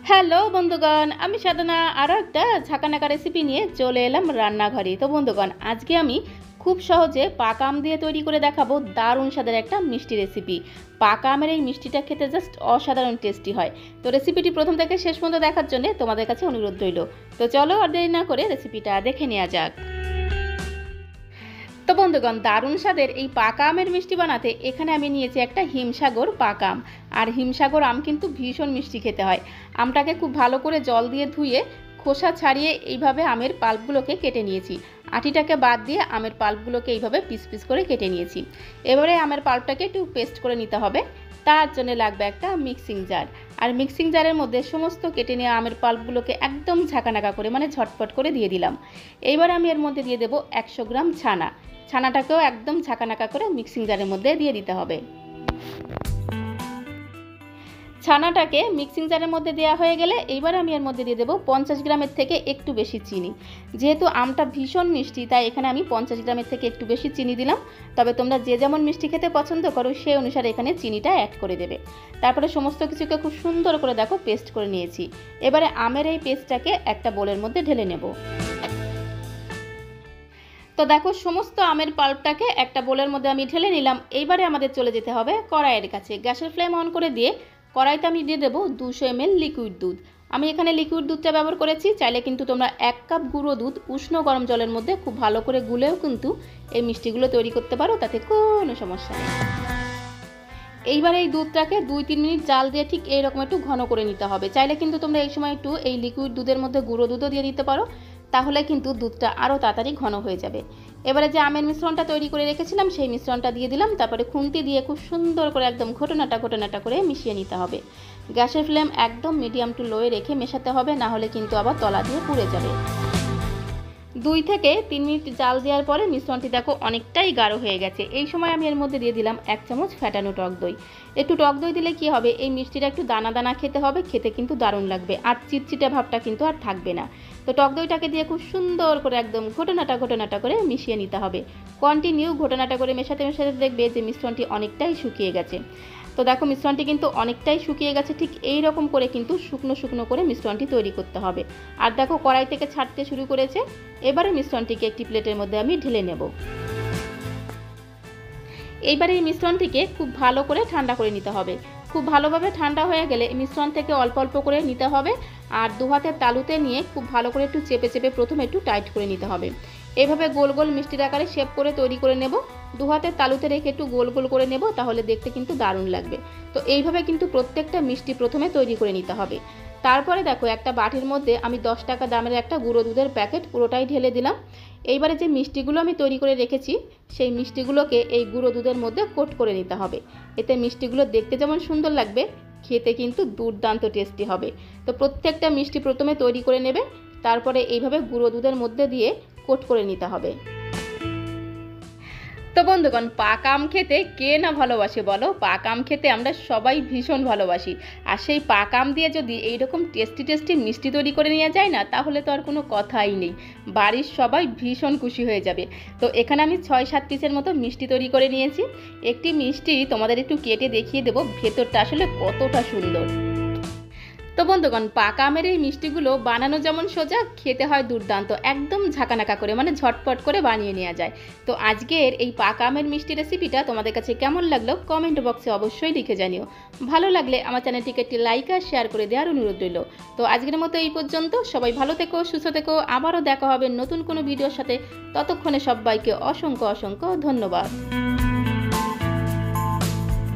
Hello বন্ধুগণ, আমি সাধনা আরও একটা ঝাঁকানাকা রেসিপি নিয়ে চলে এলাম রান্নাঘরে। তো বন্ধুগণ, আজকে আমি খুব সহজে পাকা আম দিয়ে তৈরি করে দেখাবো দারুণ স্বাদের একটা মিষ্টি রেসিপি। পাকা আমের এই মিষ্টিটা খেতে জাস্ট অসাধারণ টেস্টি হয়। তো রেসিপিটি প্রথম থেকে শেষ পর্যন্ত দেখার জন্য তোমাদের কাছে অনুরোধ রইল। তো চলো আর দেরি না করে রেসিপিটা দেখে নেওয়া যাক। তো বন্ধুগণ, দারুণ স্বাদের এই পাকা আমের মিষ্টি বানাতে এখানে আমি নিয়েছি একটা হিমসাগর পাকা আম। আর হিমসাগর আম কিন্তু ভীষণ মিষ্টি খেতে হয়। আমটাকে খুব ভালো করে জল দিয়ে ধুয়ে খোসা ছাড়িয়ে এইভাবে আমের পাল্পগুলোকে কেটে নিয়েছি। আটিটাকে বাদ দিয়ে আমের পাল্পগুলোকে এইভাবে পিস পিস করে কেটে নিয়েছি। এবারে আমের পাল্পটাকে একটু পেস্ট করে নিতে হবে। তার জন্য লাগবে একটা মিক্সিং জার। আর মিক্সিং জারের মধ্যে সমস্ত কেটে নেওয়া আমের পাল্পগুলোকে একদম ঝাঁকানাকা করে ঝটপট করে দিয়ে দিলাম। এইবার আমি এর মধ্যে দিয়ে দেবো 100 গ্রাম ছানা। ছানাটাকেও একদম ঝাঁকানাকা করে মিক্সিং জারের মধ্যে দিয়ে দিতে হবে। ছানাটাকে মিক্সিং জারের মধ্যে দেওয়া হয়ে গেলে এইবার আমি এর মধ্যে দিয়ে দেবো 50 গ্রামের থেকে একটু বেশি চিনি। যেহেতু আমটা ভীষণ মিষ্টি, তাই এখানে আমি 50 গ্রামের থেকে একটু বেশি চিনি দিলাম। তবে তোমরা যে যেমন মিষ্টি খেতে পছন্দ করো সেই অনুসারে এখানে চিনিটা অ্যাড করে দেবে। তারপরে সমস্ত কিছুকে খুব সুন্দর করে দেখো পেস্ট করে নিয়েছি। এবারে আমের এই পেস্টটাকে একটা বোলের মধ্যে ঢেলে নেব। তো দেখো, সমস্ত আমের পাল্পটাকে একটা বোলের মধ্যে আমি ঢেলে নিলাম। এইবারে আমাদের চলে যেতে হবে কড়াইয়ের কাছে। গ্যাসের ফ্লেম অন করে দিয়ে কড়াইতে আমি দিয়ে দেবো 200 ml লিকুইড দুধ। আমি এখানে লিকুইড দুধটা ব্যবহার করেছি। চাইলে কিন্তু তোমরা 1 কাপ গুঁড়ো দুধ উষ্ণ গরম জলের মধ্যে খুব ভালো করে গুলেও কিন্তু এই মিষ্টিগুলো তৈরি করতে পারো, তাতে কোনো সমস্যা নেই। এইবার এই দুধটাকে 2-3 মিনিট জাল দিয়ে ঠিক এইরকম একটু ঘন করে নিতে হবে। চাইলে কিন্তু তোমরা এই সময় একটু এই লিকুইড দুধের মধ্যে গুঁড়ো দুধও দিয়ে দিতে পারো, তাহলে কিন্তু দুধটা আরও তাড়াতাড়ি ঘন হয়ে যাবে। এবারে যে আমের মিশ্রণটা তৈরি করে রেখেছিলাম সেই মিশ্রণটা দিয়ে দিলাম। তারপরে খুন্তি দিয়ে খুব সুন্দর করে একদম ঘটনাটা করে মিশিয়ে নিতে হবে। গ্যাসের ফ্লেম একদম মিডিয়াম টু লোয়ে রেখে মেশাতে হবে, না হলে কিন্তু আবার তলা দিয়ে পুড়ে যাবে। 2 থেকে 3 মিনিট জাল দেওয়ার পরে মিশ্রণটি দেখো অনেকটাই গাঢ় হয়ে গেছে। এই সময় আমি এর মধ্যে দিয়ে দিলাম 1 চামচ ফ্যাটানো টক দই। একটু টক দই দিলে কি হবে, এই মিষ্টিটা একটু দানা দানা খেতে হবে, খেতে কিন্তু দারুণ লাগবে, আর চিটচিটে ভাবটা কিন্তু আর থাকবে না। তো টক দইটাকে দিয়ে খুব সুন্দর করে একদম ঘটনাটা করে মিশিয়ে নিতে হবে। কন্টিনিউ ঘটনাটা করে মেশাতে দেখবে যে মিশ্রণটি অনেকটাই শুকিয়ে গেছে। তো দেখো, মিশ্রণটি কিন্তু অনেকটাই শুকিয়ে গেছে। ঠিক এই রকম করে কিন্তু শুকনো করে মিশ্রণটি তৈরি করতে হবে। আর দেখো, কড়াই থেকে ছাড়তে শুরু করেছে। এবারে মিশ্রণটিকে একটি প্লেটের মধ্যে আমি ঢেলে নেব। এইবারে এই মিশ্রণটিকে খুব ভালো করে ঠান্ডা করে নিতে হবে। খুব ভালোভাবে ঠান্ডা হয়ে গেলে এই মিশ্রণ থেকে অল্প অল্প করে নিতে হবে। আর 2 হাতের তালুতে নিয়ে খুব ভালো করে একটু চেপে প্রথমে একটু টাইট করে নিতে হবে। এইভাবে গোল গোল মিষ্টির আকারে শেপ করে তৈরি করে নেব। 2 হাতের তালুতে রেখে একটু গোল গোল করে নেব, তাহলে দেখতে কিন্তু দারুণ লাগবে। তো এইভাবে কিন্তু প্রত্যেকটা মিষ্টি প্রথমে তৈরি করে নিতে হবে। তারপরে দেখো, একটা বাটির মধ্যে আমি 10 টাকা দামের একটা গুঁড়ো দুধের প্যাকেট পুরোটাই ঢেলে দিলাম। এইবারে যে মিষ্টিগুলো আমি তৈরি করে রেখেছি সেই মিষ্টিগুলোকে এই গুঁড়ো দুধের মধ্যে কোট করে নিতে হবে। এতে মিষ্টিগুলো দেখতে যেমন সুন্দর লাগবে, খেতে কিন্তু দুর্দান্ত টেস্টি হবে। তো প্রত্যেকটা মিষ্টি প্রথমে তৈরি করে নেবে, তারপরে এইভাবে গুঁড়ো দুধের মধ্যে দিয়ে কোট করে নিতে হবে। তো বন্ধুগণ, পাকা আম খেতে কে না ভালোবাসে বলো? পাকা আম খেতে আমরা সবাই ভীষণ ভালোবাসি। আর সেই পাকা আম দিয়ে যদি এইরকম টেস্টি মিষ্টি তৈরি করে নেওয়া যায় না, তাহলে তো আর কোনো কথাই নেই। বাড়ির সবাই ভীষণ খুশি হয়ে যাবে। তো এখানে আমি 6-7 পিসের মতো মিষ্টি তৈরি করে নিয়েছি। একটি মিষ্টি তোমাদের একটু কেটে দেখিয়ে দেবো ভেতরটা আসলে কতটা সুন্দর। তো বন্ধুগণ, পাকা আমের এই মিষ্টিগুলো বানানো যেমন সোজা, খেতে হয় দুর্দান্ত। একদম ঝাঁকানাকা করে ঝটপট করে বানিয়ে নেওয়া যায়। তো আজকের এই পাকা আমের মিষ্টি রেসিপিটা তোমাদের কাছে কেমন লাগলো কমেন্ট বক্সে অবশ্যই লিখে জানিও। ভালো লাগলে আমার চ্যানেলটিকে একটি লাইক আর শেয়ার করে দেওয়ার অনুরোধ রইল। তো আজকের মতো এই পর্যন্ত। সবাই ভালো থেকো, সুস্থ থেকো। আবারও দেখা হবে নতুন কোনো ভিডিওর সাথে। ততক্ষণে সবাইকে অসংখ্য ধন্যবাদ।